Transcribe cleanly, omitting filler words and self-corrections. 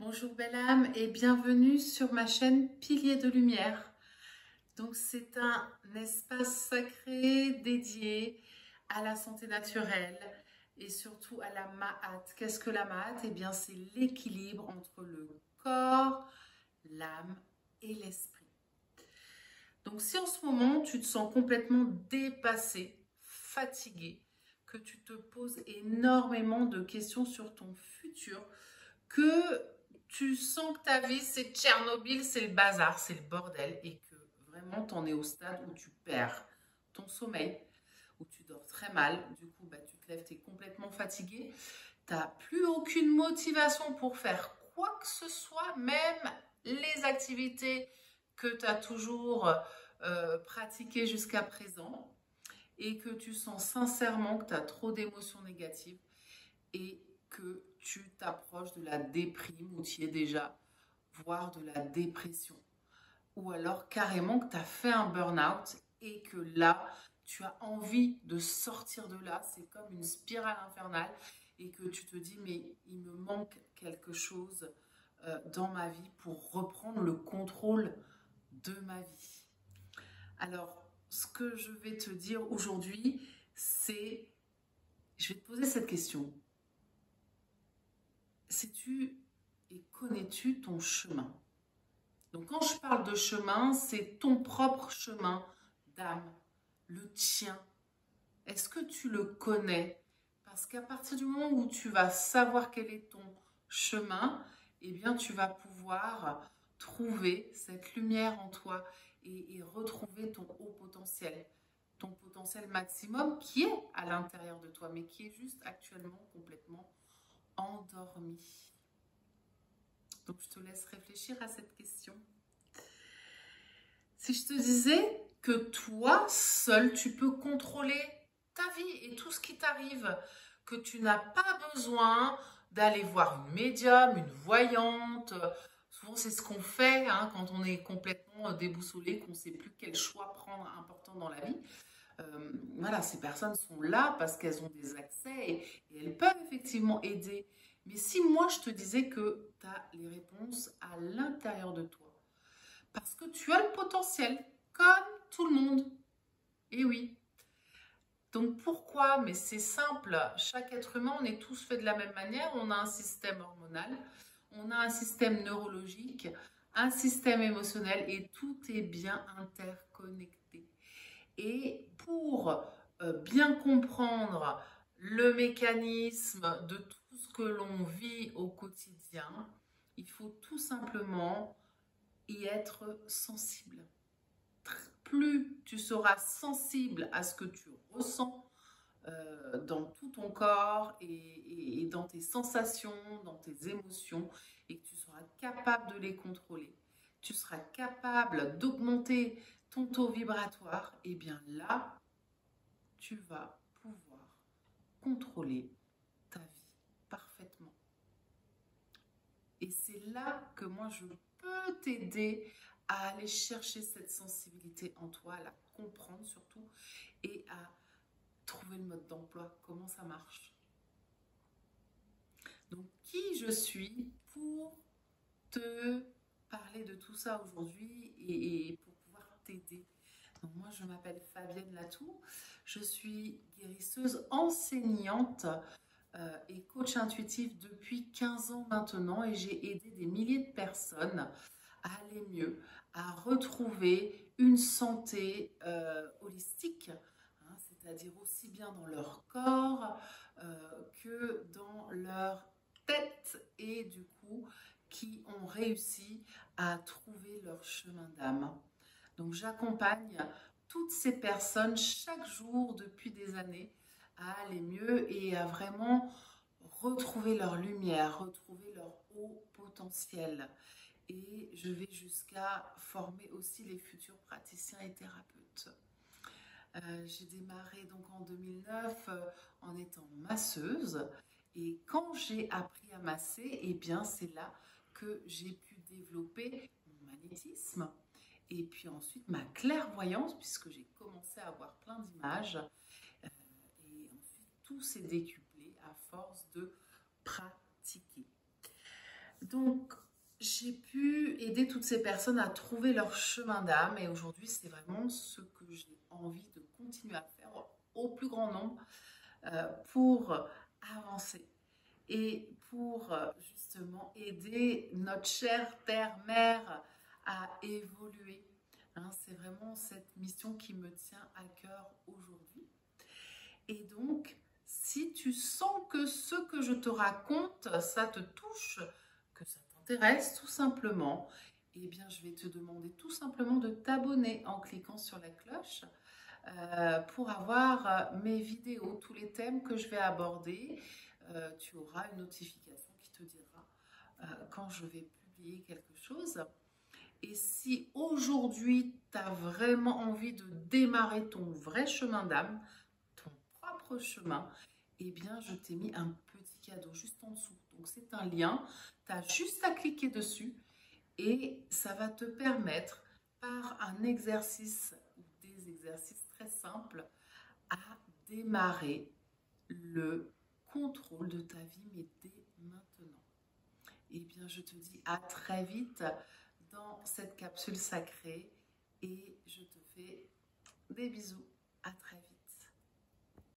Bonjour belle âme et bienvenue sur ma chaîne Piliers de Lumière. Donc c'est un espace sacré dédié à la santé naturelle et surtout à la Mahat. Qu'est-ce que la Mahat? Eh bien c'est l'équilibre entre le corps, l'âme et l'esprit. Donc si en ce moment tu te sens complètement dépassé, fatigué, que tu te poses énormément de questions sur ton futur, que tu sens que ta vie c'est Tchernobyl, c'est le bazar, c'est le bordel et que vraiment tu en es au stade où tu perds ton sommeil, où tu dors très mal, du coup tu te lèves, tu es complètement fatigué, tu n'as plus aucune motivation pour faire quoi que ce soit, même les activités que tu as toujours pratiquées jusqu'à présent et que tu sens sincèrement que tu as trop d'émotions négatives et que tu t'approches de la déprime ou tu y es déjà, voire de la dépression. Ou alors carrément que tu as fait un burn-out et que là, tu as envie de sortir de là. C'est comme une spirale infernale et que tu te dis, mais il me manque quelque chose dans ma vie pour reprendre le contrôle de ma vie. Alors, ce que je vais te dire aujourd'hui, c'est, je vais te poser cette question. Sais-tu et connais-tu ton chemin? Donc quand je parle de chemin, c'est ton propre chemin d'âme, le tien. Est-ce que tu le connais? Parce qu'à partir du moment où tu vas savoir quel est ton chemin, eh bien tu vas pouvoir trouver cette lumière en toi et retrouver ton haut potentiel, ton potentiel maximum qui est à l'intérieur de toi, mais qui est juste actuellement complètement endormi. Donc, je te laisse réfléchir à cette question. Si je te disais que toi, seul, tu peux contrôler ta vie et tout ce qui t'arrive, que tu n'as pas besoin d'aller voir une médium, une voyante. Souvent, c'est ce qu'on fait quand on est complètement déboussolé, qu'on ne sait plus quel choix prendre important dans la vie. Voilà, ces personnes sont là parce qu'elles ont des accès et elles peuvent effectivement aider. Mais si moi je te disais que tu as les réponses à l'intérieur de toi, parce que tu as le potentiel, comme tout le monde. Et oui. Donc pourquoi? Mais c'est simple, chaque être humain, on est tous faits de la même manière, on a un système hormonal, on a un système neurologique, un système émotionnel et tout est bien interconnecté. Et pour bien comprendre le mécanisme de tout ce que l'on vit au quotidien, il faut tout simplement y être sensible. Plus tu seras sensible à ce que tu ressens dans tout ton corps et dans tes sensations, dans tes émotions, et que tu seras capable de les contrôler, tu seras capable d'augmenter ton taux vibratoire, et bien là, tu vas pouvoir contrôler ta vie parfaitement. Et c'est là que moi, je peux t'aider à aller chercher cette sensibilité en toi, à la comprendre surtout, et à trouver le mode d'emploi, comment ça marche. Donc, qui je suis pour te parler de tout ça aujourd'hui et pour pouvoir t'aider. Donc moi, je m'appelle Fabienne Latou, je suis guérisseuse, enseignante et coach intuitif depuis 15 ans maintenant et j'ai aidé des milliers de personnes à aller mieux, à retrouver une santé holistique, hein, c'est-à-dire aussi bien dans leur corps que dans leur tête et du coup qui ont réussi à trouver leur chemin d'âme. Donc j'accompagne toutes ces personnes chaque jour depuis des années à aller mieux et à vraiment retrouver leur lumière, retrouver leur haut potentiel. Et je vais jusqu'à former aussi les futurs praticiens et thérapeutes. J'ai démarré donc en 2009 en étant masseuse et quand j'ai appris à masser, eh bien c'est là que j'ai pu développer mon magnétisme et puis ensuite ma clairvoyance puisque j'ai commencé à avoir plein d'images et ensuite tout s'est décuplé à force de pratiquer. Donc, j'ai pu aider toutes ces personnes à trouver leur chemin d'âme et aujourd'hui, c'est vraiment ce que j'ai envie de continuer à faire au plus grand nombre pour avancer et pour justement aider notre chère terre-mère à évoluer. Hein, c'est vraiment cette mission qui me tient à cœur aujourd'hui. Et donc, si tu sens que ce que je te raconte, ça te touche, que ça t'intéresse tout simplement, eh bien, je vais te demander tout simplement de t'abonner en cliquant sur la cloche pour avoir mes vidéos, tous les thèmes que je vais aborder. Tu auras une notification qui te dira quand je vais publier quelque chose. Et si aujourd'hui, tu as vraiment envie de démarrer ton vrai chemin d'âme, ton propre chemin, eh bien, je t'ai mis un petit cadeau juste en dessous. Donc, c'est un lien. Tu as juste à cliquer dessus et ça va te permettre, par un exercice ou des exercices très simples, à démarrer le contrôle de ta vie, mais dès maintenant. Eh bien, je te dis à très vite dans cette capsule sacrée et je te fais des bisous. À très vite.